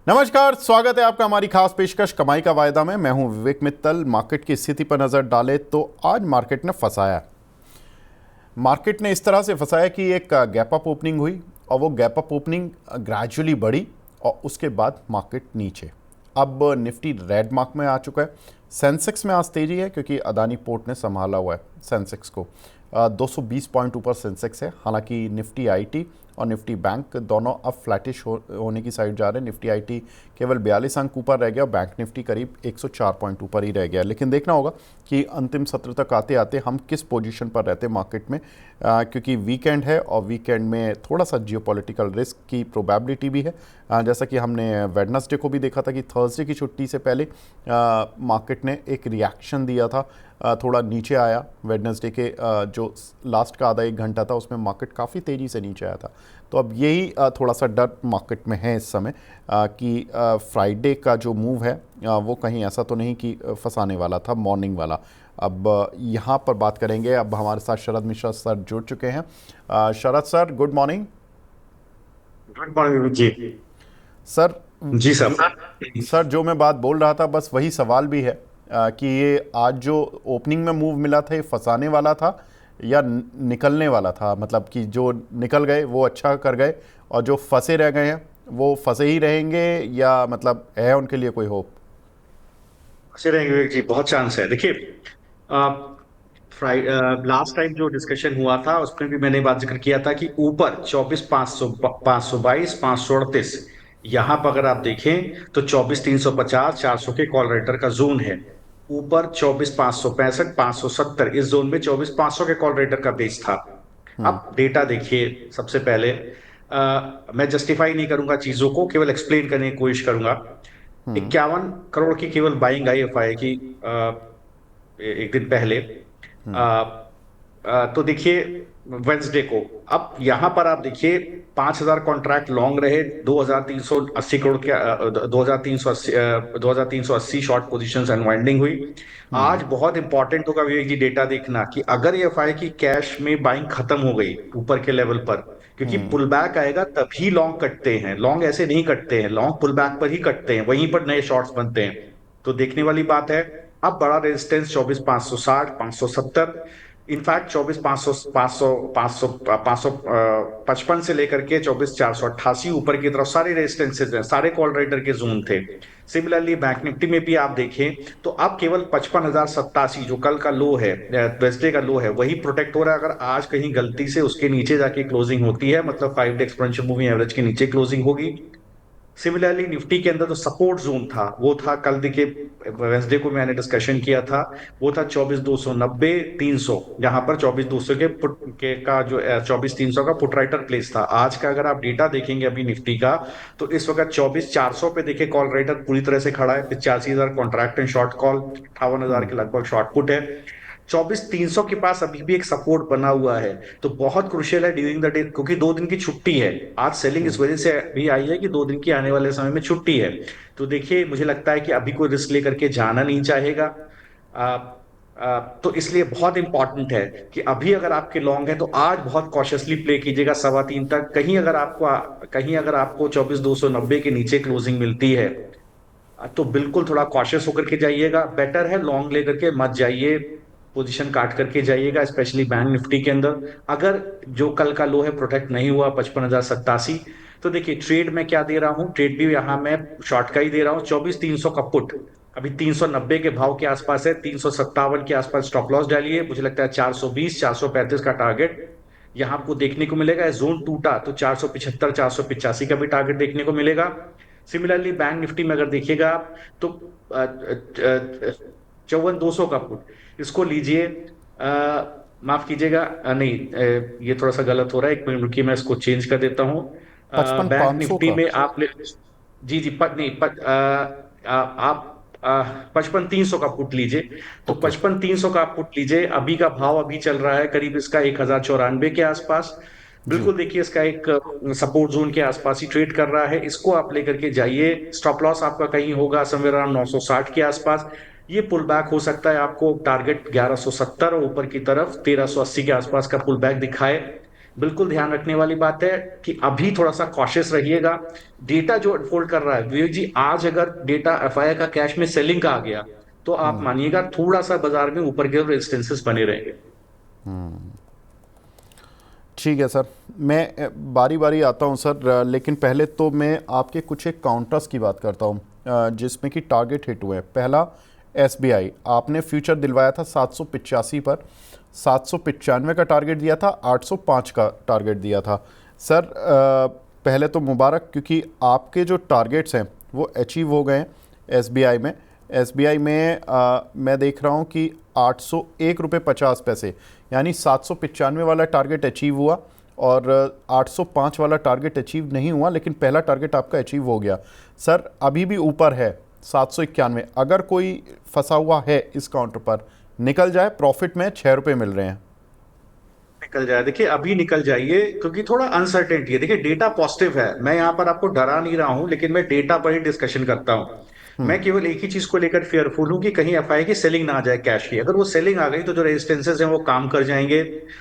नमस्कार, स्वागत है आपका हमारी खास पेशकश कमाई का वायदा में। मैं हूं विवेक मित्तल। मार्केट की स्थिति पर नज़र डालें तो आज मार्केट ने फंसाया। मार्केट ने इस तरह से फंसाया कि एक गैप अप ओपनिंग हुई और वो गैप अप ओपनिंग ग्रेजुअली बढ़ी और उसके बाद मार्केट नीचे। अब निफ्टी रेड मार्क में आ चुका है। सेंसेक्स में आज तेजी है क्योंकि अदानी पोर्ट ने संभाला हुआ है सेंसेक्स को। 220 पॉइंट ऊपर सेंसेक्स है। हालांकि निफ्टी आईटी और निफ्टी बैंक दोनों अब फ्लैटिश होने की साइड जा रहे हैं। निफ्टी आईटी केवल 42 अंक ऊपर रह गया और बैंक निफ्टी करीब 104 पॉइंट ऊपर ही रह गया। लेकिन देखना होगा कि अंतिम सत्र तक आते आते हम किस पोजीशन पर रहते मार्केट में, क्योंकि वीकेंड है और वीकेंड में थोड़ा सा जियोपॉलिटिकल रिस्क की प्रोबेबिलिटी भी है। जैसा कि हमने वेडनेसडे को भी देखा था कि थर्सडे की छुट्टी से पहले मार्केट ने एक रिएक्शन दिया था, थोड़ा नीचे आया। वेडनेसडे के जो लास्ट का आधा एक घंटा था उसमें मार्केट काफ़ी तेज़ी से नीचे आया था। तो अब यही थोड़ा सा डर मार्केट में है इस समय कि फ्राइडे का जो मूव है वो कहीं ऐसा तो नहीं कि फंसाने वाला था मॉर्निंग वाला। अब यहाँ पर बात करेंगे। अब हमारे साथ शरद मिश्रा सर जुड़ चुके हैं। Sharad sir, good morning. Good morning जी। सर जी जो सर। सर जो मैं बात बोल रहा था बस वही सवाल भी है कि ये आज जो ओपनिंग में मूव मिला था ये फंसाने वाला था या निकलने वाला था। मतलब कि जो निकल गए वो अच्छा कर गए और जो फंसे रह गए हैं वो फंसे ही रहेंगे, या मतलब है उनके लिए कोई होप? अच्छे रहेंगे विवेक जी, बहुत चांस है। देखिए, लास्ट टाइम जो डिस्कशन हुआ था उसमें भी मैंने बात जिक्र किया था कि ऊपर 24,500, 522, 538, यहाँ पर अगर आप देखें तो 24,350, 400 के कॉल राइटर का जोन है। ऊपर 24,565, 570, इस जोन में 24,500 के कॉल राइटर का बेस था। अब डेटा देखिए। सबसे पहले मैं जस्टिफाई नहीं करूंगा चीजों को, केवल एक्सप्लेन करने की कोशिश करूंगा। 51 करोड़ की केवल बाइंग IFI की एक दिन पहले। आ, तो देखिए वेंसडे को, अब यहां पर आप देखिए 5,000 कॉन्ट्रैक्ट लॉन्ग रहे, 2,380 करोड़ के 2,380 शॉर्ट पोजीशंस अनवाइंडिंग हुई। आज बहुत इंपॉर्टेंट होगा विवेक जी डेटा देखना कि अगर EFI की कैश में बाइंग खत्म हो गई ऊपर के लेवल पर, क्योंकि पुल बैक आएगा तभी लॉन्ग कटते हैं। लॉन्ग ऐसे नहीं कटते हैं, लॉन्ग पुल बैक पर ही कटते हैं, वहीं पर नए शॉर्ट्स बनते हैं। तो देखने वाली बात है। अब बड़ा रेजिस्टेंस 24,560, 570, इनफैक्ट 24,500, 500, 500, 555 से लेकर के 24,488 ऊपर की तरफ सारे रेजिस्टेंसेज हैं, सारे कॉल राइटर के जोन थे। सिमिलरली बैंक निफ्टी में भी आप देखें तो अब केवल 55,087 जो कल का लो है, वेस्डे का लो है, वही प्रोटेक्ट हो रहा है। अगर आज कहीं गलती से उसके नीचे जाके क्लोजिंग होती है, मतलब 5 डे एक्सपोनेंशियल मूविंग एवरेज के नीचे क्लोजिंग होगी। सिमिलरली निफ्टी के अंदर जो सपोर्ट जोन था वो था, कल देखिए वेंसडे को मैंने डिस्कशन किया था, वो था 24,290, 300। यहाँ पर 24,200 के पुट के का जो 24,300 का पुट राइटर प्लेस था। आज का अगर आप डेटा देखेंगे अभी निफ्टी का, तो इस वक्त 24,400 पे देखिए कॉल राइटर पूरी तरह से खड़ा है। 85,000 कॉन्ट्रैक्ट एंड शॉर्ट कॉल, 58,000 के लगभग शॉर्ट पुट है। 24,300 के पास अभी भी एक सपोर्ट बना हुआ है। तो बहुत क्रुशियल है ड्यूरिंग द डे, क्योंकि 2 दिन की छुट्टी है। आज सेलिंग इस वजह से भी आई है कि 2 दिन की आने वाले समय में छुट्टी है। तो देखिए मुझे लगता है कि अभी कोई रिस्क लेकर के जाना नहीं चाहेगा। तो इसलिए बहुत इंपॉर्टेंट है कि अभी अगर आपके लॉन्ग है तो आज बहुत कॉशियसली प्ले कीजिएगा 3:15 तक। कहीं अगर आपको 24,290 के नीचे क्लोजिंग मिलती है तो बिल्कुल थोड़ा कॉशियस होकर के जाइएगा। बेटर है लॉन्ग लेकर के मत जाइए, पोजीशन काट करके जाइएगा, स्पेशली बैंक निफ्टी के अंदर। अगर जो कल का लो है प्रोटेक्ट नहीं हुआ 55,087, तो देखिए ट्रेड में क्या दे रहा हूं, ट्रेड भी यहां मैं शॉर्ट का ही दे रहा हूं। 24,300 का पुट अभी 390 के भाव के आसपास है, 357 के आसपास स्टॉप लॉस डालिए। मुझे लगता है 420, 435 का टारगेट यहां आपको देखने को मिलेगा। जोन टूटा तो 475, 485 का भी टारगेट देखने को मिलेगा। सिमिलरली बैंक निफ्टी में अगर देखिएगा आप तो 54,200 का पुट इसको लीजिए। माफ कीजिएगा, नहीं, ये थोड़ा सा गलत हो रहा है। 1 मिनट रुकिए, मैं इसको चेंज कर देता हूँ। पचपन बैंक पाँच सौ निफ्टी का। में आप जी जी, नहीं, आप 55,300 का पुट लीजिए। तो ओके। 55,300 का आप पुट लीजिए। अभी का भाव अभी चल रहा है करीब इसका 1,094 के आसपास। जी। बिल्कुल देखिए इसका एक सपोर्ट जोन के आसपास ही ट्रेड कर रहा है, इसको आप लेकर के जाइए। स्टॉप लॉस आपका कहीं होगा समवेयर अराउंड 960 के आसपास। ये पुल बैक हो सकता है, आपको टारगेट 1170 और ऊपर की तरफ 1,380 के आसपास का पुल बैक दिखाए। बिल्कुल ध्यान रखने वाली बात है कि अभी थोड़ा सा कॉशियस रहिएगा। डेटा जो अनफोल्ड कर रहा है विवेक जी, आज अगर डेटा एफआईआई का कैश में सेलिंग का आ गया तो आप मानिएगा थोड़ा सा बाजार में ऊपर के रेजिस्टेंसेस बने रहेंगे। ठीक है सर, मैं बारी बारी आता हूँ सर, लेकिन पहले तो मैं आपके कुछ एक काउंटर्स की बात करता हूँ जिसमें कि टारगेट हिट हुए हैं। पहला एसबीआई, आपने फ्यूचर दिलवाया था 785 पर, 795 का टारगेट दिया था, 805 का टारगेट दिया था। सर पहले तो मुबारक, क्योंकि आपके जो टारगेट्स हैं वो अचीव हो गए हैं एसबीआई में। एसबीआई में मैं देख रहा हूँ कि 801 रुपये 50 पैसे, यानी 795 वाला टारगेट अचीव हुआ और 805 वाला टारगेट अचीव नहीं हुआ, लेकिन पहला टारगेट आपका अचीव हो गया। सर अभी भी ऊपर है 791। अगर कोई फंसा हुआ है इस काउंटर पर, निकल जाए, प्रॉफिट में 6 रुपये मिल रहे हैं। निकल जाए, देखिए अभी निकल जाइए क्योंकि थोड़ा अनसर्टेनिटी है। देखिए डेटा पॉजिटिव है, मैं यहाँ पर आपको डरा नहीं रहा हूं, लेकिन मैं डेटा पर ही डिस्कशन करता हूँ। मैं केवल एक ही चीज को लेकर फेयरफुल हूं कि कहीं एफआई की सेलिंग ना आ जाए कैश की। अगर वो सेलिंग आ गई तो जो रेजिस्टेंसेस हैं वो काम कर जाएंगे।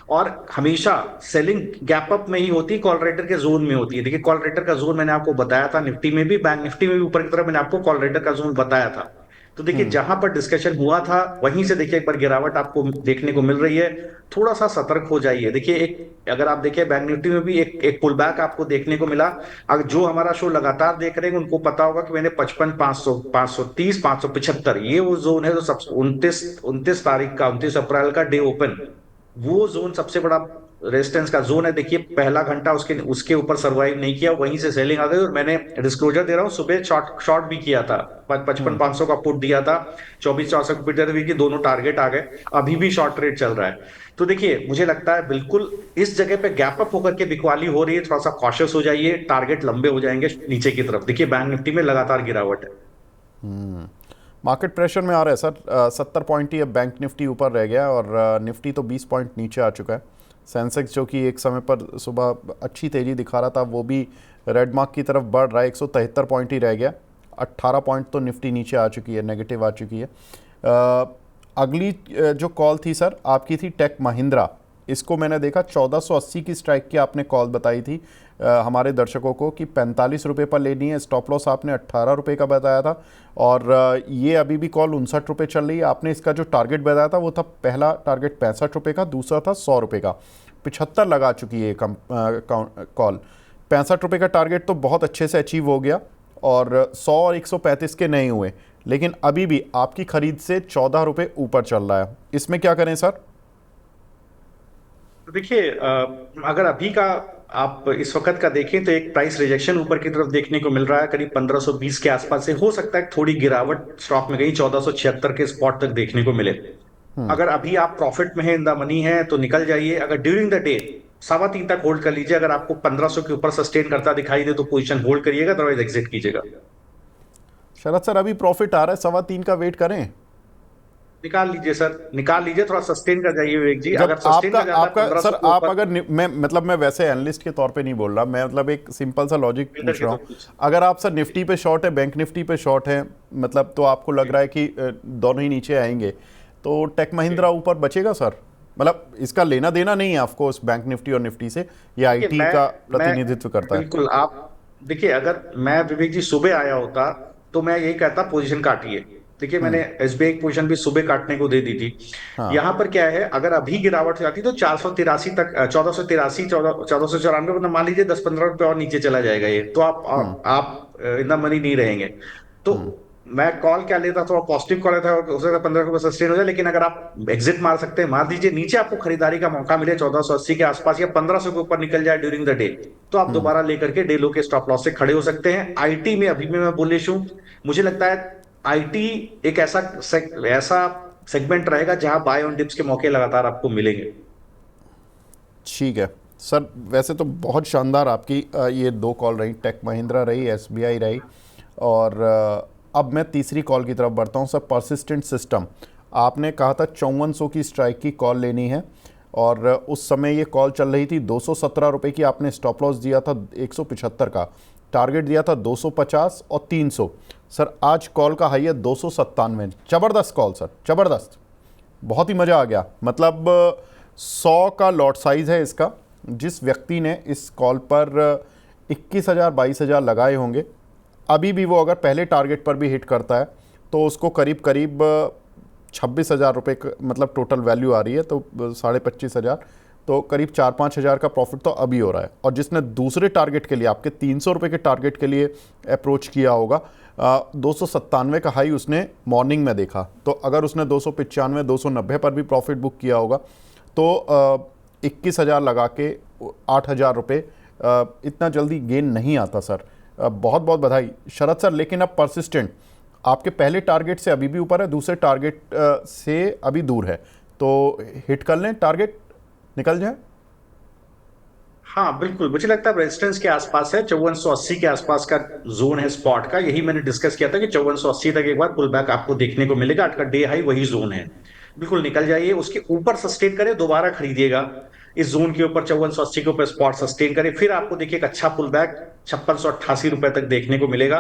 और हमेशा सेलिंग गैप अप में ही होती है, कॉल राइटर के जोन में होती है। देखिए कॉल राइटर का जोन मैंने आपको बताया था, निफ्टी में भी, बैंक निफ्टी में भी ऊपर की तरफ मैंने आपको कॉल राइटर का जोन बताया था। तो देखिए जहां पर डिस्कशन हुआ था वहीं से देखिए एक बार गिरावट आपको देखने को मिल रही है। थोड़ा सा सतर्क हो जाइए। देखिए एक, अगर आप देखिए बैंक निफ्टी में भी एक पुल बैक आपको देखने को मिला। अगर जो हमारा शो लगातार देख रहे हैं उनको पता होगा कि मैंने 55 500 530 575 ये वो जोन है जो सब 29 तारीख का, 29 अप्रैल का डे ओपन, वो जोन सबसे बड़ा रेजिस्टेंस का जोन है। देखिए पहला घंटा उसके उसके ऊपर सर्वाइव नहीं किया, वहीं से सेलिंग आ गई। और मैंने डिस्क्लोजर दे रहा हूं, सुबह शॉर्ट शॉर्ट भी किया था, 55 500 का पुट दिया था, 24 64 की दोनों टारगेट आ गए। अभी भी शॉर्ट रेट चल रहा है। तो देखिए मुझे लगता है बिल्कुल इस जगह पे गैप अप होकर के बिकवाली हो रही है, थोड़ा सा कॉशियस हो जाइए, टारगेट लंबे हो जाएंगे नीचे की तरफ। देखिए बैंक निफ्टी में लगातार गिरावट है। मार्केट प्रेशर में आ रहा है सर, 70 पॉइंट ही अब बैंक निफ्टी ऊपर रह गया और निफ्टी तो 20 पॉइंट नीचे आ चुका है। सेंसेक्स जो कि एक समय पर सुबह अच्छी तेज़ी दिखा रहा था वो भी रेड मार्क की तरफ बढ़ रहा है, 173 पॉइंट ही रह गया। 18 पॉइंट तो निफ्टी नीचे आ चुकी है, नेगेटिव आ चुकी है। अगली जो कॉल थी सर आपकी थी टेक महिंद्रा। इसको मैंने देखा 1480 की स्ट्राइक की आपने कॉल बताई थी हमारे दर्शकों को कि 45 रुपये पर लेनी है। स्टॉप लॉस आपने 18 रुपये का बताया था और ये अभी भी कॉल 59 रुपये चल रही है। आपने इसका जो टारगेट बताया था वो था, पहला टारगेट 65 रुपये का, दूसरा था 100 रुपये का। 75 लगा चुकी है कॉल। 65 रुपये का टारगेट तो बहुत अच्छे से अचीव हो गया और 100 और 135 के नहीं हुए, लेकिन अभी भी आपकी खरीद से 14 रुपये ऊपर चल रहा है। इसमें क्या करें सर? तो देखिए अगर अभी का आप इस वक्त का देखें तो एक प्राइस रिजेक्शन ऊपर की तरफ देखने को मिल रहा है, करीब 1520 के आसपास से हो सकता है थोड़ी गिरावट स्टॉक में कहीं 1476 के स्पॉट तक देखने को मिले। अगर अभी आप प्रॉफिट में है, इन द मनी है, तो निकल जाइए। अगर ड्यूरिंग द डे 3:15 तक होल्ड कर लीजिए। अगर आपको 1500 के ऊपर सस्टेन करता दिखाई दे तो पोजीशन होल्ड करिएगा, अदरवाइज एग्जिट कीजिएगा। शरद सर अभी प्रॉफिट आ रहा है, 3.25 का वेट करें? निकाल लीजिए सर, निकाल लीजिए, थोड़ा सस्टेन कर जाइए विवेक जी। जब अगर सस्टेन आपका कर जाता है आपका 1500 सर, के आप ऊपर। अगर मैं मतलब मैं वैसे एनालिस्ट के तौर पे नहीं बोल रहा, मैं मतलब एक सिंपल सा लॉजिक पूछ रहा हूँ। अगर आप सर निफ्टी पे शॉर्ट है, बैंक निफ्टी पे शॉर्ट है, मतलब तो आपको लग रहा है कि दोनों ही नीचे आएंगे, तो टेक महिंद्रा ऊपर बचेगा सर? मतलब इसका लेना देना नहीं है आपको उस बैंक निफ्टी और निफ्टी से, ये आईटी का प्रतिनिधित्व करता है। बिल्कुल आप देखिए, अगर मैं विवेक जी सुबह आया होता तो मैं यही कहता पोजीशन काटिए। देखिए मैंने एसबीआई की पोजीशन भी सुबह काटने को दे दी थी। हाँ। यहां पर क्या है, अगर अभी गिरावट हो जाती तो 483 तक, 1483 1494, मतलब मान लीजिए 10-15 रुपए और नीचे चला जाएगा ये, तो आप इन द मनी नहीं रहेंगे। तो मैं कॉल क्या लेता, थोड़ा पॉजिटिव कॉल लेता, हो सकता है 15 रुपए सस्टेन हो जाए। लेकिन अगर आप एग्जिट मार सकते हैं, मार दीजिए। नीचे आपको खरीदारी का मौका मिले 1480 के आसपास या 1500 के ऊपर निकल जाए ड्यूरिंग द डे, तो आप दोबारा लेकर के डे लो के स्टॉप लॉस से खड़े हो सकते हैं। आईटी में अभी भी मैं बुलिश हूं। मुझे लगता है आईटी एक ऐसा सेगमेंट रहेगा जहां बाय ऑन डिप्स के मौके लगातार आपको मिलेंगे। ठीक है सर, वैसे तो बहुत शानदार आपकी ये दो कॉल रही, टेक महिंद्रा रही, एसबीआई रही, और अब मैं तीसरी कॉल की तरफ बढ़ता हूँ सर। परसिस्टेंट सिस्टम, आपने कहा था 5400 की स्ट्राइक की कॉल लेनी है और उस समय ये कॉल चल रही थी 217 रुपये की। आपने स्टॉप लॉस दिया था 175 का, टारगेट दिया था 250 और 300। सर आज कॉल का हाई है 297। ज़बरदस्त कॉल सर, ज़बरदस्त, बहुत ही मज़ा आ गया। मतलब 100 का लॉट साइज़ है इसका, जिस व्यक्ति ने इस कॉल पर 21,000 22,000 लगाए होंगे, अभी भी वो अगर पहले टारगेट पर भी हिट करता है तो उसको करीब करीब 26,000 रुपये मतलब टोटल वैल्यू आ रही है, तो 25,500, तो करीब 4-5 हज़ार का प्रॉफिट तो अभी हो रहा है। और जिसने दूसरे टारगेट के लिए, आपके 300 रुपये के टारगेट के लिए अप्रोच किया होगा, 297 का हाई उसने मॉर्निंग में देखा, तो अगर उसने 295 290 पर भी प्रॉफिट बुक किया होगा तो 21,000 लगा के 8,000 रुपये इतना जल्दी गेन नहीं आता सर। बहुत बहुत बधाई शरद सर, लेकिन अब परसिस्टेंट, आपके पहले टारगेट से अभी भी ऊपर है, दूसरे टारगेट से अभी दूर है, तो हिट कर लें, टारगेट निकल जाए। हाँ बिल्कुल, मुझे लगता है रेजिस्टेंस के आसपास है, 5480 के आसपास का जोन है स्पॉट का। यही मैंने डिस्कस किया था कि 5480 तक एक बार पुल बैक आपको देखने को मिलेगा। आज का डे हाई वही जोन है, बिल्कुल निकल जाइए, उसके ऊपर सस्टेन करे, दोबारा खरीदिएगा इस जोन के ऊपर, 5480 के ऊपर स्पॉट सस्टेन करे, फिर आपको देखिए एक अच्छा पुल बैक 5688 रुपए तक देखने को मिलेगा।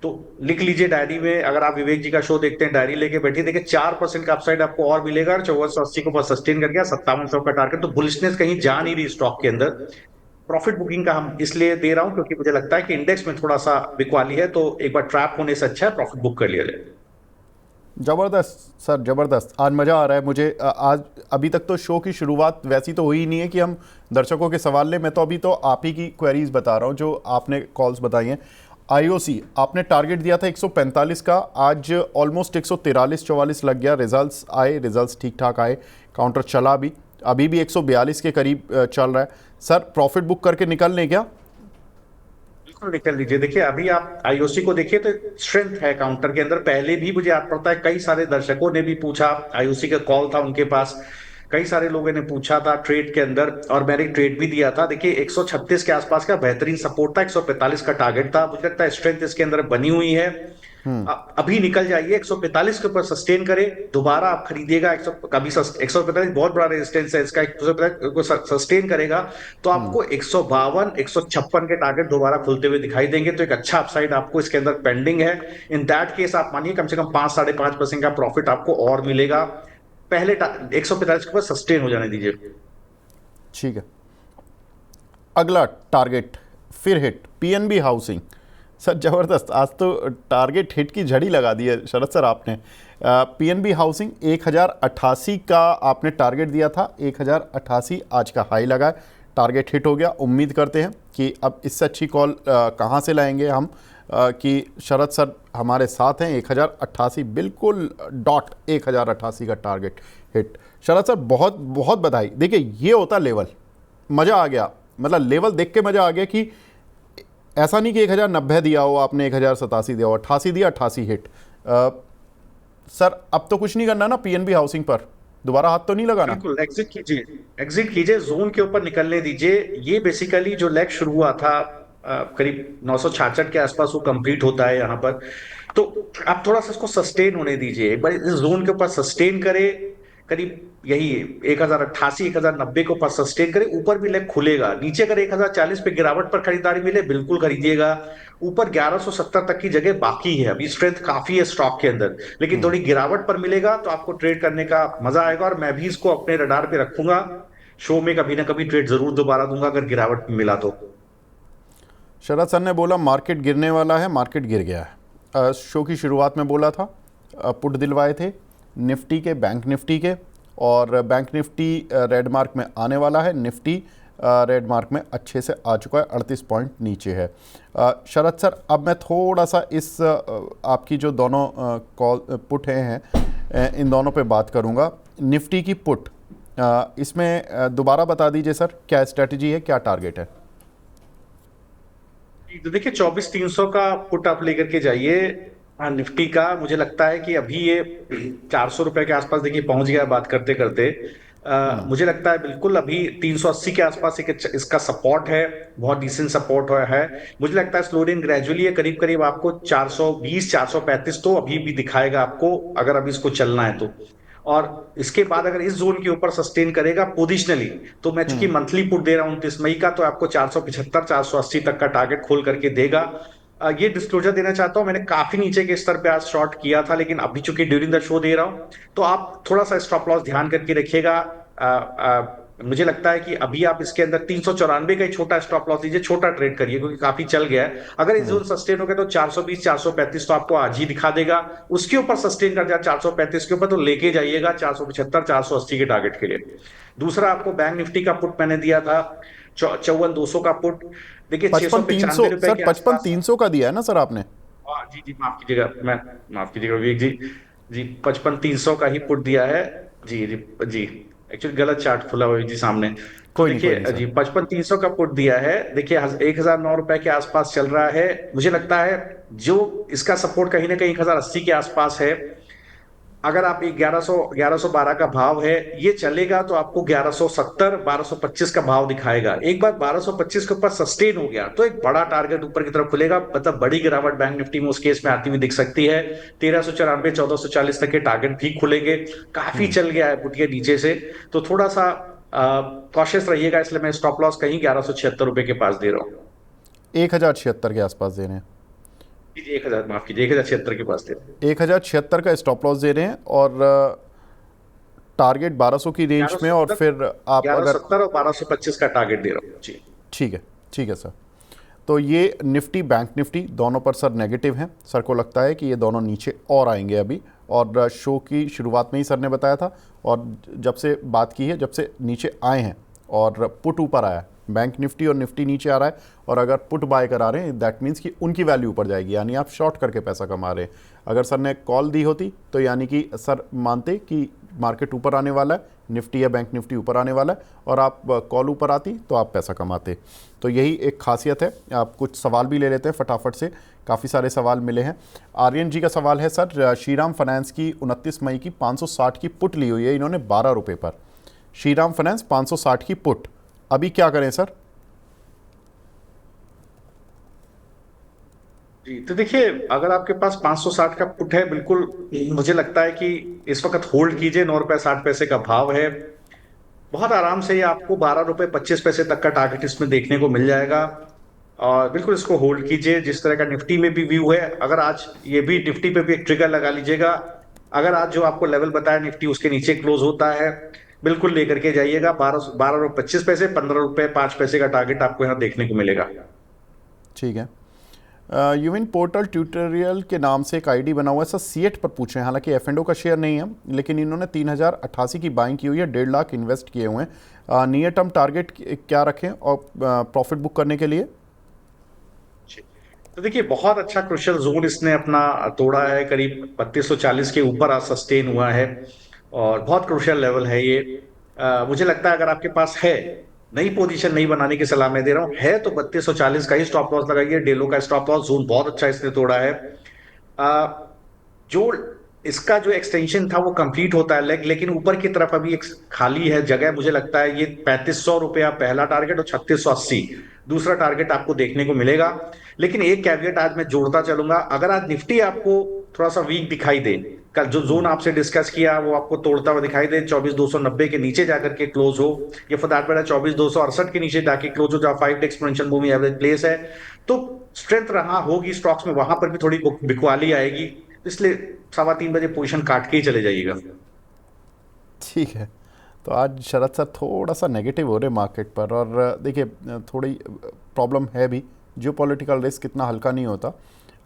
तो लिख लीजिए डायरी में, अगर आप विवेक जी का शो देखते हैं डायरी लेके बैठिए, देखिए 4% का अपसाइड आपको और मिलेगा। 5480 के ऊपर सस्टेन कर गया, 5700 का टारगेट, तो बुलिशनेस कहीं जा नहीं रही स्टॉक के अंदर। प्रॉफिट बुकिंग का हम इसलिए दे रहा हूं क्योंकि मुझे लगता है कि इंडेक्स में थोड़ा सा बिकवाली है, तो एक बार ट्रैप होने से अच्छा है प्रॉफिट बुक कर लिया जाए। ज़बरदस्त सर, ज़बरदस्त, आज मज़ा आ रहा है मुझे। आज अभी तक तो शो की शुरुआत वैसी तो हुई नहीं है कि हम दर्शकों के सवाल लें, मैं तो अभी तो आप ही की क्वेरीज बता रहा हूँ जो आपने कॉल्स बताई हैं। आईओसी आपने टारगेट दिया था 145 का, आज ऑलमोस्ट 143-44 लग गया। रिजल्ट्स आए, रिजल्ट्स ठीक ठाक आए, काउंटर चला भी, अभी भी 142 के करीब चल रहा है। सर प्रॉफिट बुक करके निकल लें क्या? बिल्कुल निकल लीजिए। देखिए अभी आप आईओसी को देखिए तो स्ट्रेंथ है काउंटर के अंदर। पहले भी मुझे याद पड़ता है कई सारे दर्शकों ने भी पूछा, आईओसी का कॉल था उनके पास, कई सारे लोगों ने पूछा था ट्रेड के अंदर, और मैंने ट्रेड भी दिया था। देखिए 136 के आसपास का बेहतरीन सपोर्ट था, 145 का टारगेट था। मुझे लगता है स्ट्रेंथ इसके अंदर बनी हुई है। अभी निकल जाइए, 145 के ऊपर सस्टेन करे, दोबारा आप खरीदिएगा। 100 कभी 145 बहुत बड़ा रेजिस्टेंस है इसका, 145 को सस्टेन करेगा तो आपको 152 156 के टारगेट दोबारा खुलते हुए दिखाई देंगे। तो एक अच्छा अपसाइड आपको इसके अंदर पेंडिंग है। इन दैट केस आप मानिए कम से कम 5-5.5% का प्रॉफिट आपको और मिलेगा। पहले 145 के ऊपर सस्टेन हो जाने दीजिए। ठीक है, अगला टारगेट फिर हिट, पीएनबी हाउसिंग। सर ज़बरदस्त, आज तो टारगेट हिट की झड़ी लगा दी है शरद सर आपने। पीएनबी हाउसिंग 1088 का आपने टारगेट दिया था, 1088 आज का हाई लगा है, टारगेट हिट हो गया। उम्मीद करते हैं कि अब इससे अच्छी कॉल कहाँ से लाएंगे हम, कि शरद सर हमारे साथ हैं। 1088 बिल्कुल डॉट 1088 का टारगेट हिट। शरद सर बहुत बहुत बधाई। देखिए ये होता लेवल, मज़ा आ गया, मतलब लेवल देख के मज़ा आ गया कि ऐसा नहीं कि 1090 दिया हो आपने, 1087 दिया हो, 88 दिया, 88 हिट। सर अब तो कुछ नहीं करना ना पीएनबी हाउसिंग पर, दोबारा हाथ तो नहीं लगाना? बिल्कुल एग्जिट कीजिए, एग्जिट कीजिए, जोन के ऊपर निकलने दीजिए। ये बेसिकली जो लेग शुरू हुआ था करीब 966 के आसपास, वो कंप्लीट होता है यहाँ पर। तो आप थोड़ा सा इसको सस्टेन होने दीजिए, एक बार इस जोन के ऊपर सस्टेन करे, करीब यही 1088 1090 के ऊपर सस्टेन करे, ऊपर भी लेग खुलेगा। नीचे अगर 1040 पे गिरावट पर खरीदारी मिले बिल्कुल खरीदिएगा। ऊपर 1170 तक की जगह बाकी है, अभी स्ट्रेंथ काफी है स्टॉक के अंदर, लेकिन थोड़ी गिरावट पर मिलेगा तो आपको ट्रेड करने का मजा आएगा। और मैं भी इसको अपने रडार पे रखूंगा, शो में कभी ना कभी ट्रेड जरूर दोबारा दूंगा अगर गिरावट मिला तो। शरद सर ने बोला मार्केट गिरने वाला है, मार्केट गिर गया है। शो की शुरुआत में बोला था, पुट दिलवाए थे निफ्टी के, बैंक निफ्टी के, और बैंक निफ्टी रेड मार्क में आने वाला है, निफ्टी रेड मार्क में अच्छे से आ चुका है, 38 पॉइंट नीचे है। शरद सर अब मैं थोड़ा सा इस आपकी जो दोनों कॉल पुट हैं इन दोनों पे बात करूँगा। निफ्टी की पुट, इसमें दोबारा बता दीजिए सर, क्या स्ट्रेटजी है, क्या टारगेट है? तो देखिए 24,300 का पुट आप लेकर के जाइए। हाँ, निफ्टी का मुझे लगता है कि अभी ये 400 रुपए के आसपास देखिए पहुंच गया बात करते करते। मुझे लगता है बिल्कुल अभी 380 के आसपास एक इसका सपोर्ट है, बहुत डिसेंट सपोर्ट है। मुझे लगता है स्लोडिंग ग्रेजुअली है, करीब करीब आपको 420 435 तो अभी भी दिखाएगा आपको, अगर अभी इसको चलना है तो। और इसके बाद अगर इस जोन के ऊपर सस्टेन करेगा पोजिशनली, तो मैं चूंकि मंथली पुट दे रहा हूं 29 मई का, तो आपको 475 480 तक का टारगेट खोल करके देगा। ये डिस्क्लोजर देना चाहता हूं, मैंने काफी नीचे के स्तर पे आज शॉर्ट किया था, लेकिन अभी चूंकि ड्यूरिंग द शो दे रहा हूं, तो आप थोड़ा सा स्टॉप लॉस ध्यान करके रखिएगा। मुझे लगता है कि अभी आप इसके अंदर 394 का ही छोटा स्टॉप लॉस लीजिए, छोटा ट्रेड करिए क्योंकि काफी चल गया है। अगर इस जोन सस्टेन हो गया तो 420 435 तो आपको आज ही दिखा देगा। उसके ऊपर सस्टेन कर जाए 435 के ऊपर तो लेके जाइएगा 475 480 के टारगेट के लिए। दूसरा आपको बैंक निफ्टी का पुट मैंने दिया था 54 200 का पुट। देखिए छह सौ 55 300 पचानवे रुपए सर, के 55 आसपास। 300 का दिया है ना सर आपने? जी जी माफ कीजिएगा, मैं माफ कीजिएगा विवेक जी। जी 55 300 का ही पुट दिया है। जी जी जी, एक्चुअली गलत चार्ट खुला हुआ है जी सामने। तो कोई नहीं देखिए सर। जी 55 300 का पुट दिया है। देखिए 1009 रुपए के आसपास चल रहा है। मुझे लगता है जो इसका सपोर्ट कहीं ना कहीं 1080 के आसपास है। अगर आप 1112 का भाव है, ये चलेगा तो आपको 1170 1225 का भाव दिखाएगा। एक बार 1225 के ऊपर सस्टेन हो गया तो एक बड़ा टारगेट ऊपर की तरफ खुलेगा, मतलब बड़ी गिरावट बैंक निफ्टी में उस केस में आती हुई दिख सकती है। 1394 1440 तक के टारगेट भी खुलेंगे। काफी चल गया है पुट के नीचे से। तो थोड़ा सा कॉशियस रहिएगा, इसलिए मैं स्टॉप लॉस कहीं 1176 रुपए के पास दे रहा हूँ। 1076 के आसपास दे रहे हैं। जी जी, 1000 माफ कीजिए, 1076 के पास दे रहा हूँ। 1076 का स्टॉप लॉस दे रहे हैं और टारगेट 1200 की रेंज ग्यारह में, सौ और सत्तर फिर आप ग्यारह अगर, सौ सत्तर और 1225 का टारगेट दे रहा हूँ जी। ठीक है, ठीक है सर। तो ये निफ्टी बैंक निफ्टी दोनों पर सर नेगेटिव हैं। सर को लगता है कि ये दोनों नीचे और आएंगे अभी, और शो की शुरुआत में ही सर ने बताया था, और जब से बात की है, जब से नीचे आए हैं और पुट ऊपर आया है, बैंक निफ्टी और निफ्टी नीचे आ रहा है, और अगर पुट बाय करा रहे हैं दैट मीन्स कि उनकी वैल्यू ऊपर जाएगी, यानी आप शॉर्ट करके पैसा कमा रहे हैं। अगर सर ने कॉल दी होती तो यानी कि सर मानते कि मार्केट ऊपर आने वाला है, निफ्टी या बैंक निफ्टी ऊपर आने वाला है, और आप कॉल ऊपर आती तो आप पैसा कमाते। तो यही एक खासियत है। आप कुछ सवाल भी ले लेते हैं फटाफट से, काफ़ी सारे सवाल मिले हैं। आर्यन जी का सवाल है सर, श्रीराम फाइनेंस की 29 मई की 560 की पुट ली हुई है इन्होंने 12 रुपये पर। श्रीराम फाइनेंस 560 की पुट, अभी क्या करें सर? जी तो देखिए, अगर आपके पास 560 का पुट है, बिल्कुल मुझे लगता है कि इस वक्त होल्ड कीजिए। 9 रुपए 60 पैसे का भाव है। बहुत आराम से ये आपको 12 रुपए 25 पैसे तक का टारगेट इसमें देखने को मिल जाएगा। और बिल्कुल इसको होल्ड कीजिए। जिस तरह का निफ्टी में भी व्यू है, अगर आज ये भी निफ्टी पे भी एक ट्रिगर लगा लीजिएगा। अगर आज जो आपको लेवल बताया निफ्टी उसके नीचे क्लोज होता है, बिल्कुल लेकर के जाइएगा। 12 12 रुपए 25 पैसे 15 रुपए 5 पैसे का टारगेट आपको यहाँ देखने को मिलेगा। ठीक है। यूविन पोर्टल ट्यूटोरियल के नाम से एक आईडी बना हुआ है सर, सीएट पर पूछ रहे हैं, हालांकि एफ&ओ का शेयर नहीं है, लेकिन इन्होंने 3088 की बाइंग की हुई है, 1.5 लाख इन्वेस्ट किए हुए हैं। नियर टर्म टारगेट क्या रखें और प्रॉफिट बुक करने के लिए? तो देखिए, बहुत अच्छा क्रुशियल जोन इसने अपना तोड़ा है। करीब 3240 के ऊपर आज सस्टेन हुआ है और बहुत क्रुशियल लेवल है ये। मुझे लगता है अगर आपके पास है, नई पोजीशन नहीं बनाने की सलाह मैं दे रहा हूं, है तो 3240 का ही स्टॉप लॉस लगाइए। डेलो का स्टॉप लॉस जोन बहुत अच्छा इसने तोड़ा है। जो इसका जो एक्सटेंशन था वो कंप्लीट होता है, लेकिन ऊपर की तरफ अभी एक खाली है जगह। मुझे लगता है ये 3500 रुपया पहला टारगेट और 3680 दूसरा टारगेट आपको देखने को मिलेगा। लेकिन एक कैविएट आज मैं जोड़ता चलूंगा, अगर आज निफ्टी आपको थोड़ा सा वीक दिखाई दे, कल जो जोन आपसे डिस्कस किया वो आपको तोड़ता हुआ दिखाई दे, 24290 के नीचे जाकर के क्लोज हो, या फॉर दैट मैटर 24268 के नीचे जाके क्लोज हो, जहां 5 एक्सपोनेंशियल मूविंग एवरेज प्लेस है, तो स्ट्रेंथ रहा होगी स्टॉक्स में, वहां पर भी थोड़ी बिकवाली आएगी। इसलिए 3:15 बजे पोजीशन काट के ही चले जाइएगा। ठीक है। तो आज शरद सर थोड़ा सा नेगेटिव हो रहे मार्केट पर, और देखिए थोड़ी प्रॉब्लम है भी, जियो पॉलिटिकल रिस्क इतना हल्का नहीं होता।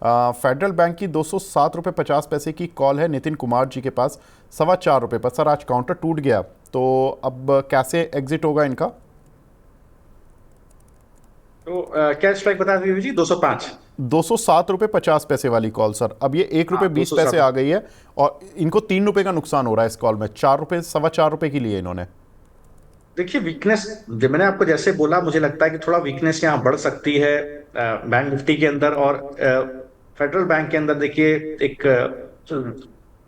फेडरल बैंक की 207 रुपये 50 पैसे की कॉल है नितिन कुमार जी के पास, 4.25 रुपये पर। सर आज काउंटर टूट गया, तो अब कैसे एग्जिट होगा इनका? तो क्या स्ट्राइक बता दीजिए जी? 205। 207 रुपये 50 पैसे वाली कॉल सर, अब ये 1 रुपये 20 पैसे 207। आ गई है, और इनको 3 रुपये का नुकसान हो रहा है इस कॉल में। 4 रुपये 4.25 रुपये की लिए इन्होंने। देखिए वीकनेस, जो मैंने आपको जैसे बोला, मुझे लगता है कि थोड़ा वीकनेस यहाँ बढ़ सकती है बैंक निफ्टी के अंदर और फेडरल बैंक के अंदर। देखिए एक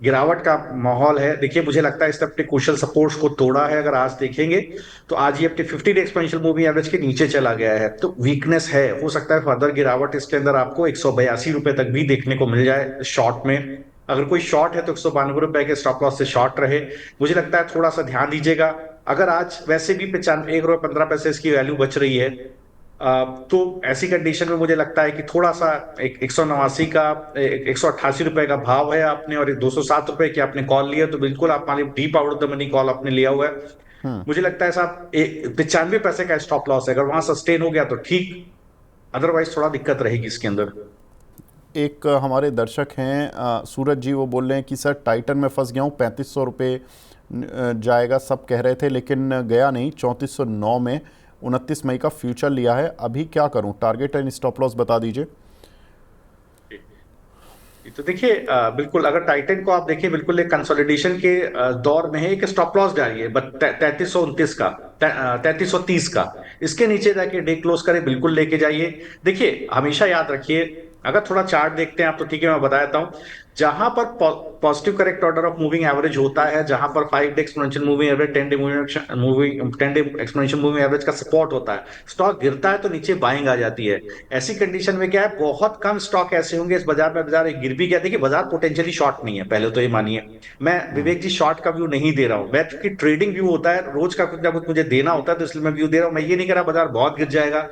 गिरावट का माहौल है। देखिए मुझे लगता है इसने अपने क्रूशियल सपोर्ट्स को तोड़ा है। अगर आज देखेंगे तो आज ये अपने 50 डे एक्सपोनेंशियल मूविंग एवरेज के नीचे चला गया है, तो वीकनेस है। हो सकता है फर्दर गिरावट इसके अंदर आपको 182 रुपए तक भी देखने को मिल जाए शॉर्ट में। अगर कोई शॉर्ट है तो 192 रुपए के स्टॉप लॉस से शॉर्ट रहे। मुझे लगता है थोड़ा सा ध्यान दीजिएगा। अगर आज वैसे भी 95 1 रुपये 15 पैसे इसकी वैल्यू बच रही है, तो ऐसी कंडीशन में मुझे लगता है कि थोड़ा सा एक 189 का 188 रुपए का भाव है आपने, और 207 रुपए की आपने कॉल लिया, तो बिल्कुल आप मान लीजिए deep out of the money call आपने लिया हुआ है। मुझे लगता है साहब 95 पैसे का स्टॉप लॉस है, अगर वहां सस्टेन हो गया तो ठीक, अदरवाइज थोड़ा दिक्कत रहेगी इसके अंदर। एक हमारे दर्शक हैं सूरज जी, वो बोल रहे हैं कि सर टाइटन में फंस गया हूँ, 3500 रुपये जाएगा सब कह रहे थे, लेकिन गया नहीं, 3409 में 29 मई का फ्यूचर लिया है, अभी क्या करूँ? टारगेट एंड स्टॉप लॉस बता दीजिए। तो देखिए बिल्कुल, अगर टाइटन को आप देखिए बिल्कुल एक कंसोलिडेशन के दौर में है, एक स्टॉप लॉस डालिए 3329 का, 3330 का, इसके नीचे जाके डे क्लोज करे, बिल्कुल लेके जाइए। देखिए हमेशा याद रखिए, अगर थोड़ा चार्ट देखते हैं आप तो ठीक है, मैं बता देता हूं, जहां पर positive correct order of moving average होता है, जहां पर 5 day exponential moving average, 10 day exponential moving average का सपोर्ट होता है, स्टॉक गिरता है तो नीचे बाइंग आ जाती है। ऐसी कंडीशन में क्या है, बहुत कम स्टॉक ऐसे होंगे इस बाजार में, बाजार एक गिर भी गया, देखिए बाजार पोटेंशियली शॉर्ट नहीं है, पहले तो ये मानिए। मैं विवेक जी शॉर्ट का व्यू नहीं दे रहा हूं, मैं चूंकि ट्रेडिंग व्यू होता है, रोज का कुछ ना कुछ मुझे देना होता है, तो इसलिए मैं व्यू दे रहा हूं। मैं ये नहीं कह रहा बाजार बहुत गिर जाएगा।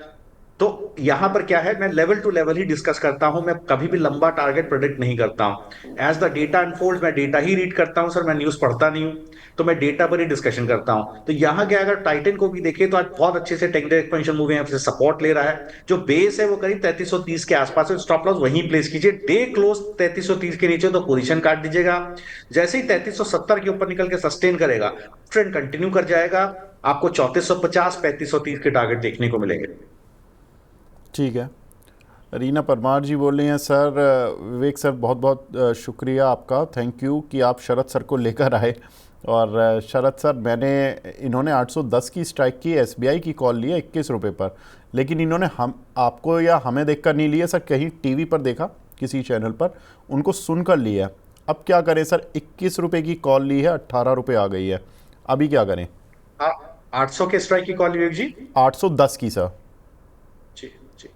तो यहां पर क्या है, मैं लेवल टू लेवल ही डिस्कस करता हूं, मैं कभी भी लंबा टारगेट प्रेडिक्ट नहीं करता हूं। एज द डेटा अनफोल्ड, मैं डेटा ही रीड करता हूं सर, मैं न्यूज पढ़ता नहीं हूं, तो मैं डेटा पर ही डिस्कशन करता हूं। तो यहां क्या, अगर टाइटन को भी देखें तो आज बहुत अच्छे से टेक्निकल एक्सपेंशन मूव है, सपोर्ट ले रहा है, जो बेस है वो करीब 3330 के आसपास है, स्टॉप लॉस वहीं प्लेस कीजिए, डे क्लोज 3330 के नीचे तो पोजीशन काट दीजिएगा। जैसे ही 3370 के ऊपर निकल के सस्टेन करेगा, ट्रेंड कंटिन्यू कर जाएगा, आपको 3450 3530 के टारगेट देखने को मिलेंगे। ठीक है। रीना परमार जी बोल रही हैं, सर विवेक सर बहुत बहुत शुक्रिया आपका, थैंक यू कि आप शरद सर को लेकर आए। और शरद सर, इन्होंने 810 की स्ट्राइक की, एसबीआई की कॉल ली है 21 रुपये पर, लेकिन इन्होंने हम आपको या हमें देखकर नहीं लिया सर, कहीं टीवी पर देखा किसी चैनल पर, उनको सुनकर लिया। अब क्या करें सर, 21 रुपये की कॉल ली है, 18 रुपये आ गई है, अभी क्या करें? 800 के स्ट्राइक की कॉल विवेक जी? 810 की सर। जी जी।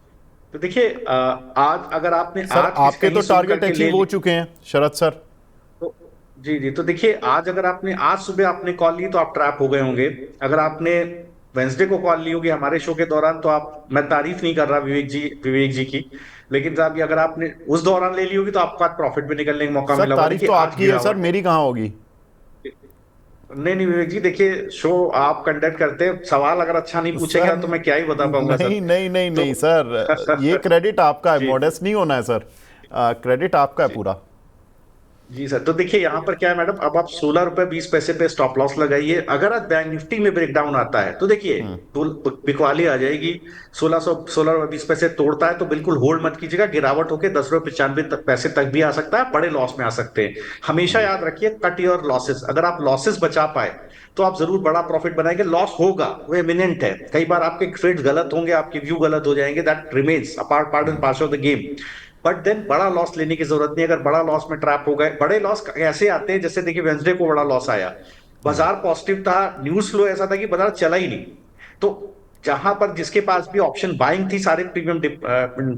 तो देखिए आज अगर आपने सर आज आपके कहीं तो सुन टारगेट करके ले अचीव ली हो चुके हैं शरद सर। तो, जी जी, तो देखिए आज अगर आपने आज सुबह आपने कॉल ली तो आप ट्रैप हो गए होंगे। अगर आपने वेंसडे को कॉल ली होगी हमारे शो के दौरान, तो आप, मैं तारीफ नहीं कर रहा विवेक जी की, लेकिन साहब ये अगर आपने उस दौरान ले ली होगी तो आपको आज प्रॉफिट में निकलने का मौका सर मिला होगा। तारीफ देखिए तो आज आपकी है सर, गिरावट है। मेरी कहाँ होगी? नहीं नहीं विवेक जी, देखिए शो आप कंडक्ट करते हैं, सवाल अगर अच्छा नहीं पूछेंगे सर ना तो मैं क्या ही बता पाऊंगा सर। नहीं नहीं नहीं तो नहीं सर, ये क्रेडिट आपका है, जी मॉडेस्ट नहीं होना है सर, क्रेडिट आपका है जी पूरा। जी सर, तो देखिए यहाँ पर क्या है मैडम, अब आप 16 रुपए 20 पैसे पे स्टॉप लॉस लगाइए। अगर आज बैंक निफ्टी में ब्रेकडाउन आता है तो देखिए बिकवाली आ जाएगी, 16 रुपए 20 पैसे तोड़ता है तो बिल्कुल होल्ड मत कीजिएगा, गिरावट होकर 10 रुपए 95 तक पैसे तक भी आ सकता है, बड़े लॉस में आ सकते हैं। हमेशा याद रखिए, कट योर लॉसेस, अगर आप लॉसेस बचा पाए तो आप जरूर बड़ा प्रॉफिट बनाएंगे। लॉस होगा, वो इमिनेंट है, कई बार आपके ट्रेड्स गलत होंगे, आपके व्यू गलत हो जाएंगे, that remains apart part and part of the game. But then बड़ा लॉस लेने की जरूरत नहीं। अगर बड़ा लॉस में ट्रैप हो गए, बड़े लॉस ऐसे आते हैं, जैसे देखिए वेंसडे को बड़ा लॉस आया, बाजार पॉजिटिव था, न्यूज फ्लो ऐसा था कि बाजार चला ही नहीं। तो जहां पर जिसके पास भी ऑप्शन बाइंग थी, सारे प्रीमियम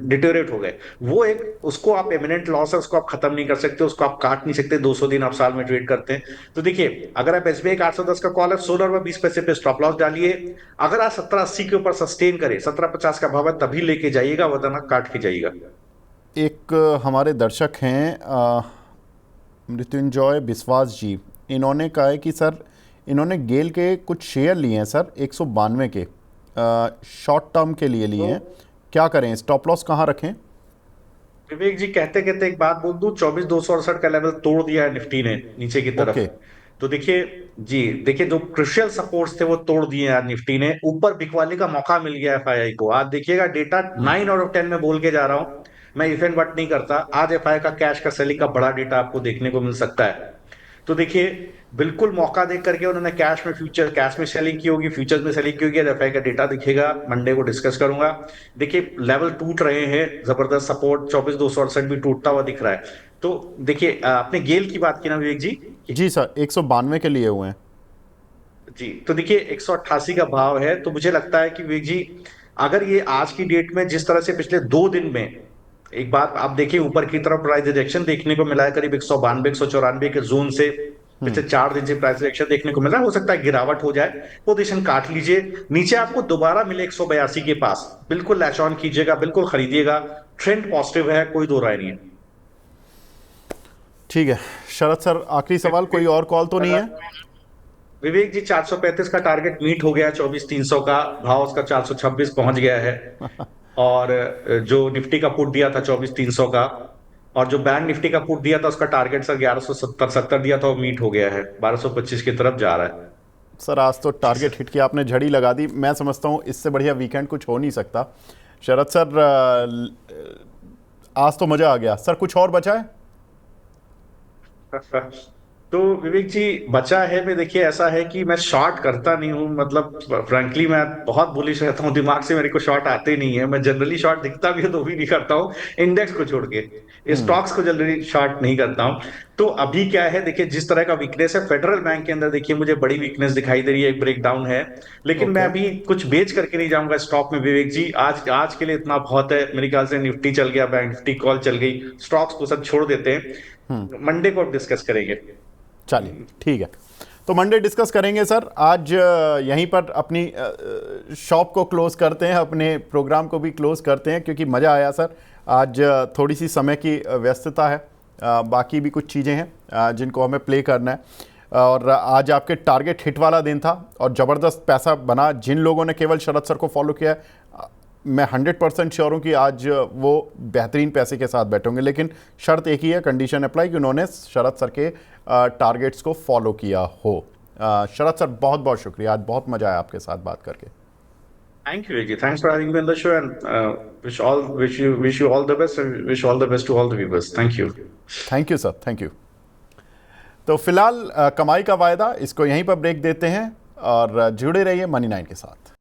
डिटोरेट हो गए। वो एक, उसको आप एमिनेंट लॉस है, उसको आप खत्म नहीं कर सकते, उसको आप काट नहीं सकते, 200 दिन आप साल में ट्रेड करते हैं। तो देखिए अगर आप एसबीआई का 810 का कॉल है, 16 रुपए 20 पैसे पे स्टॉप लॉस डालिए। अगर आप 1780 के ऊपर सस्टेन करे, 1750 का भाव है, तभी लेके जाइएगा, वरना काट के जाइएगा। एक हमारे दर्शक हैं मृत्युंजय विश्वास जी, इन्होंने कहा है कि सर इन्होंने गेल के कुछ शेयर लिए हैं सर, 192 के, शॉर्ट टर्म के लिए लिए हैं, क्या करें, स्टॉप लॉस कहाँ रखें? विवेक जी कहते कहते एक बात बोल दूं, 24,268 का लेवल तोड़ दिया है निफ्टी ने नीचे की तरफ। ओके। तो देखिए जी, देखिए जो क्रुशियल सपोर्ट्स थे वो तोड़ दिए यार निफ्टी ने, ऊपर बिकवाली का मौका मिल गया एफआईआई को। आज देखिएगा डेटा 9 आउट ऑफ 10 में बोल के जा रहा हूं, मैं इफ एंड बट नहीं करता, आज एफआईआई का कैश का सेलिंग का बड़ा डेटा आपको देखने को मिल सकता है। तो देखिए बिल्कुल मौका देख करके उन्होंने कैश में सेलिंग की होगी, फ्यूचर्स में सेलिंग की होगी। एफआई का डेटा दिखेगा, मंडे को डिस्कस करूंगा। देखिए लेवल टूट रहे हैं, जबरदस्त सपोर्ट 24,268 भी टूटता हुआ दिख रहा है। तो देखिए आपने गेल की बात की ना विवेक जी? जी सर, 192 के लिए हुए हैं। जी, तो देखिए 188 का भाव है, तो मुझे लगता है कि विवेक जी, अगर ये आज की डेट में जिस तरह से पिछले 2 दिन में, एक बात आप देखिए ऊपर की तरफ प्राइस रिजेक्शन देखने को मिला है, करीब 192 194 के जोन से पिछले 4 दिन से प्राइस रिजेक्शन देखने को मिला है। हो सकता है गिरावट हो जाए, पोजीशन काट लीजिए, नीचे आपको दोबारा मिले 182 के पास, बिल्कुल लैच ऑन कीजिएगा, बिल्कुल खरीदिएगा। ट्रेंड पॉजिटिव है, कोई दो राय नहीं है। ठीक है शरद सर, आखिरी सवाल, कोई और कॉल तो नहीं है? विवेक जी 435 का टारगेट मीट हो गया, 24,300 का भाव उसका 426 पहुंच गया है। और जो निफ्टी का पुट दिया था 24,300 का, और जो बैंक निफ्टी का पुट दिया था उसका टारगेट सर 1170 दिया था, वो मीट हो गया है, 1225 की तरफ जा रहा है। सर आज तो जी टारगेट सर। हिट की आपने झड़ी लगा दी। मैं समझता हूँ इससे बढ़िया वीकेंड कुछ हो नहीं सकता। शरद सर, आज तो मज़ा आ गया सर। कुछ और बचा है? तो विवेक जी बचा है में देखिए, ऐसा है कि मैं शॉर्ट करता नहीं हूँ, मतलब फ्रैंकली मैं बहुत बुलिश रहता हूँ, दिमाग से मेरे को शॉर्ट आते नहीं है, मैं जनरली शॉर्ट दिखता भी है तो भी नहीं करता हूँ, इंडेक्स को छोड़ के स्टॉक्स को जनरली शॉर्ट नहीं करता हूँ। तो अभी क्या है देखिए, जिस तरह का वीकनेस है फेडरल बैंक के अंदर, देखिए मुझे बड़ी वीकनेस दिखाई दे रही है, एक ब्रेकडाउन है। लेकिन मैं ओके। अभी कुछ बेच करके नहीं जाऊंगा स्टॉक में विवेक जी, आज आज के लिए इतना बहुत है मेरे ख्याल से। निफ्टी चल गया, बैंक निफ्टी कॉल चल गई, स्टॉक्स को सब छोड़ देते हैं, मंडे को डिस्कस करेंगे। चलिए ठीक है, तो मंडे डिस्कस करेंगे सर। आज यहीं पर अपनी शॉप को क्लोज करते हैं, अपने प्रोग्राम को भी क्लोज करते हैं, क्योंकि मज़ा आया सर। आज थोड़ी सी समय की व्यस्तता है, बाकी भी कुछ चीज़ें हैं जिनको हमें प्ले करना है। और आज आपके टारगेट हिट वाला दिन था और ज़बरदस्त पैसा बना। जिन लोगों ने केवल शरद सर को फॉलो किया है, मैं 100% श्योर हूँ कि आज वो बेहतरीन पैसे के साथ बैठेंगे। लेकिन शर्त एक ही है, कंडीशन अप्लाई, कि उन्होंने शरद सर के टारगेट्स को फॉलो किया हो। शरद सर बहुत बहुत शुक्रिया, आज बहुत मज़ा आया आपके साथ बात करके। Thank you, Vicky. Thanks for having me on the show, and wish you all the best, and wish all the best to all the viewers. Thank you. Thank you sir, thank you. तो फिलहाल कमाई का वायदा इसको यहीं पर break देते हैं और जुड़े रहिए मनी 9 के साथ।